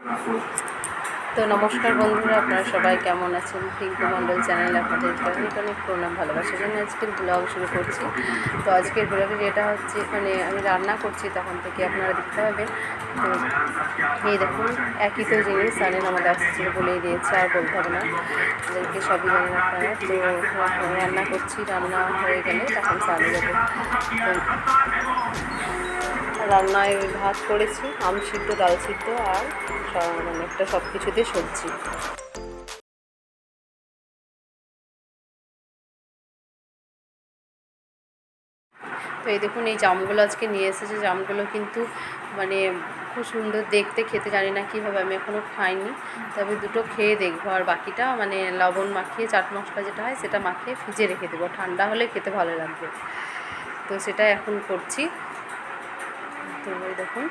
তো নমস্কার বন্ধুরা, আপনারা সবাই কেমন আছেন? পিঙ্কু মণ্ডল চ্যানেলে আপনাদের অনেক অনেক প্রণাম, ভালোবাসার জন্য আজকের ব্লগ শুরু করছি। তো আজকের ব্লগে যেটা হচ্ছে, মানে আমি রান্না করছি তখন থেকে আপনারা দেখতে পাবেন। তো এই দেখুন, একই তো জিনিস জানেন, আমাদের আসছে বলেই দিয়েছে, আর বলতে হবে না, ওদেরকে সবই জানেন আপনারা। তো রান্না করছি, রান্না হয়ে গেলে তখন চালিয়ে যাবে। রান্নায় ভাত করেছি, আম সিদ্ধ, ডাল সিদ্ধ, আর মানে একটা সব কিছুতে সবজি। তো এই দেখুন, এই জামগুলো আজকে নিয়ে এসেছে। জামগুলো কিন্তু মানে খুব সুন্দর দেখতে, খেতে জানি না কী হবে, আমি এখনও খাইনি, তবে দুটো খেয়ে দেখবো। আর বাকিটা মানে লবণ মাখিয়ে, চাট মশলা যেটা হয় সেটা মাখিয়ে ফ্রিজে রেখে দেবো, ঠান্ডা হলে খেতে ভালো লাগবে। তো সেটা এখন করছি। তো এই দেখুন,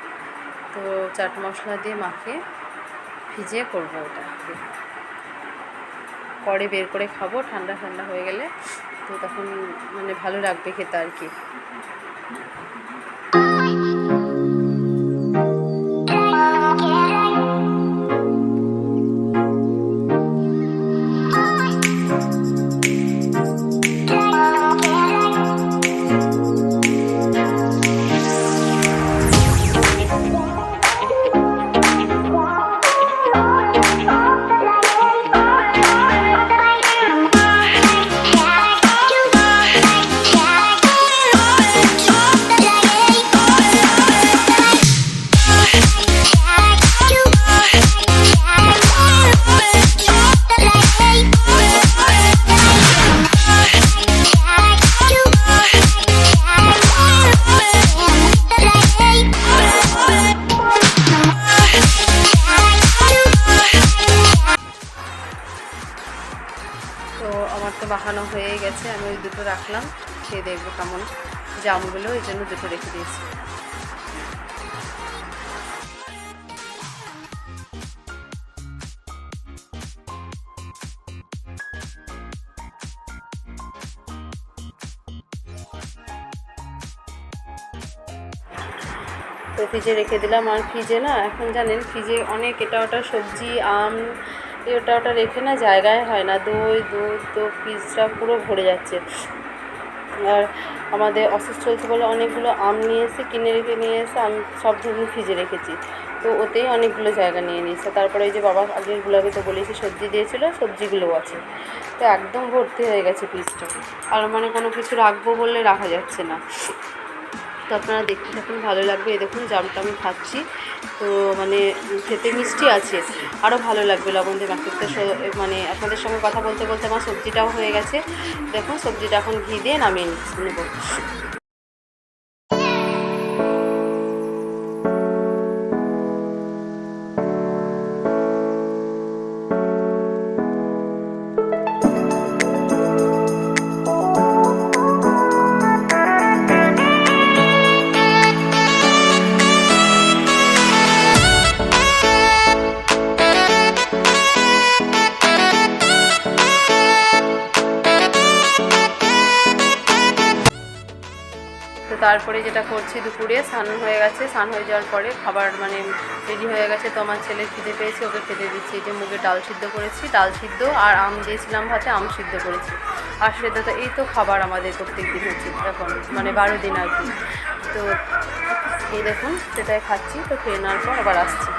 তো চাট মশলা দিয়ে মাখিয়ে ভিজিয়ে করবো, এটা পরে বের করে খাবো ঠান্ডা ঠান্ডা হয়ে গেলে। তো তখন মানে ভালো লাগবে খেতে আর কি। তো আমার তো বাহানো হয়ে গেছে, আমি ওই দুটো রাখলাম, খেয়ে দেখবো কেমন জামগুলো, এই জন্য দুটো রেখে দিয়েছি। তো ফ্রিজে রেখে দিলাম। আর ফ্রিজে না, এখন জানেন ফ্রিজে অনেক এটা ওটা সবজি, আম, এটা ওটা রেখে না জায়গায় হয় না, দই দুধ, তো ফ্রিজটা পুরো ভরে যাচ্ছে। আর আমাদের অসুস্থ চলছে বলে অনেকগুলো আম নিয়ে এসে কিনে রেখে নিয়ে এসে আমি সব ধরুন ফ্রিজে রেখেছি, তো ওতেই অনেকগুলো জায়গা নিয়ে নিয়েছে। তারপরে এই যে বাবা আগের ব্লগে তো বলেছি সবজি দিয়েছিলো, সবজিগুলোও আছে, তো একদম ভর্তি হয়ে গেছে ফ্রিজটা। আর মানে কোনো কিছু রাখবো বললে রাখা যাচ্ছে না। তো আপনারা দেখতে থাকুন, ভালো লাগবে। এই দেখুন জামটা আমি খাচ্ছি, তো মানে খেতে মিষ্টি আছে, আরও ভালো লাগবে লবণ দিয়ে মাখিয়ে। মানে আপনাদের সঙ্গে কথা বলতে বলতে আমার সবজিটাও হয়ে গেছে। দেখুন সবজিটা এখন ঘি দিয়ে নামিয়ে নেব। তো তারপরে যেটা করছি, দুপুরে স্নান হয়ে গেছে, স্নান হয়ে যাওয়ার পরে খাবার মানে রেডি হয়ে গেছে। তো আমার ছেলে খিদে পেয়েছে, ওকে খেতে দিচ্ছি। এই যে মুগের ডাল সিদ্ধ করেছি, ডাল সিদ্ধ, আর আম দিয়েছিলাম ভাতে, আম সিদ্ধ করেছি, আর সেটা তো এই তো খাবার আমাদের প্রত্যেক দিন হচ্ছে এখন, মানে 12 দিন আর কি। তো এই দেখুন সেটাই খাচ্ছি। তো খেয়ে নেওয়ার পর আবার আসছি।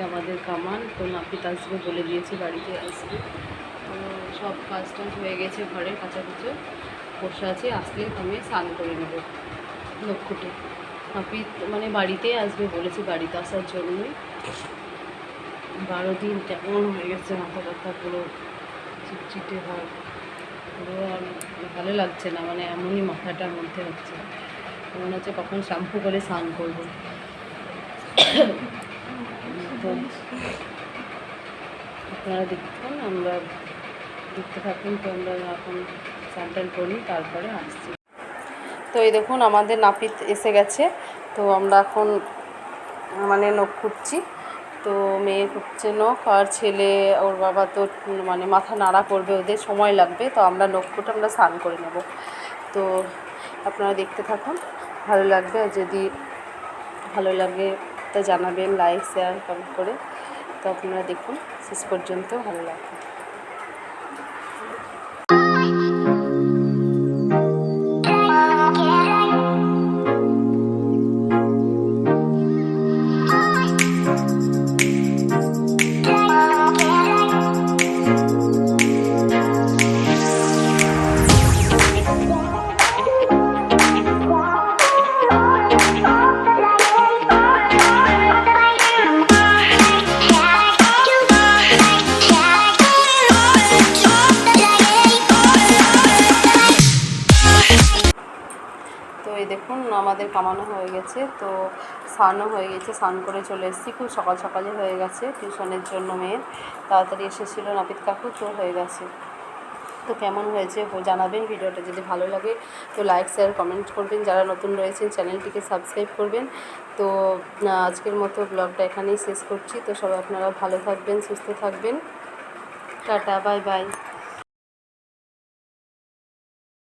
আমাদের কামান। তো নাপিত আসবে বলে দিয়েছি, বাড়িতে আসবে। তো সব কাজ টাজ হয়ে গেছে, ঘরের কাছাকুচো বসে আছি, আসলে আমি স্নান করে নেব নক্ষুটে। নাপিত মানে বাড়িতেই আসবে বলেছি, বাড়িতে আসার জন্যই। 12 দিন কেমন হয়ে গেছে, মাথা ব্যথা পুরো চিটচিটে ভাব, পুরো আর ভালো লাগছে না, মানে এমনই মাথাটার মধ্যে হচ্ছে, মনে হচ্ছে কখন শ্যাম্পু করে স্নান করবো। তো আপনারা দেখতে থাকুন। তো আমরা এখন স্নান টান করি, তারপরে আসছি। তো এই দেখুন আমাদের নাপিত এসে গেছে। তো আমরা এখন মানে নখ খুঁজছি। তো মেয়ে খুঁজছে নখ, আর ছেলে ওর বাবা তো মানে মাথা নাড়া করবে, ওদের সময় লাগবে। তো আমরা নখ খুঁটে আমরা স্নান করে নেব। তো আপনারা দেখতে থাকুন, ভালো লাগবে। আর যদি ভালো লাগে তা জানাবেন, লাইক শেয়ার কমেন্ট করে। তো আপনারা দেখুন শেষ পর্যন্ত, ভালো লাগবে। তো এই দেখুন আমাদের কামানো হয়ে গেছে। তো স্নানও হয়ে গেছে, স্নান করে চলে এসেছি, খুব সকাল সকালে হয়ে গেছে। টিউশনের জন্য মেয়ের তাড়াতাড়ি এসেছিলো নাপিত কাকু, তো হয়ে গেছে। তো কেমন হয়েছে জানাবেন। ভিডিওটা যদি ভালো লাগে তো লাইক শেয়ার কমেন্ট করবেন, যারা নতুন রয়েছেন চ্যানেলটিকে সাবস্ক্রাইব করবেন। তো আজকের মতো ব্লগটা এখানেই শেষ করছি। তো সবাই আপনারা ভালো থাকবেন, সুস্থ থাকবেন। Tata, bye bye.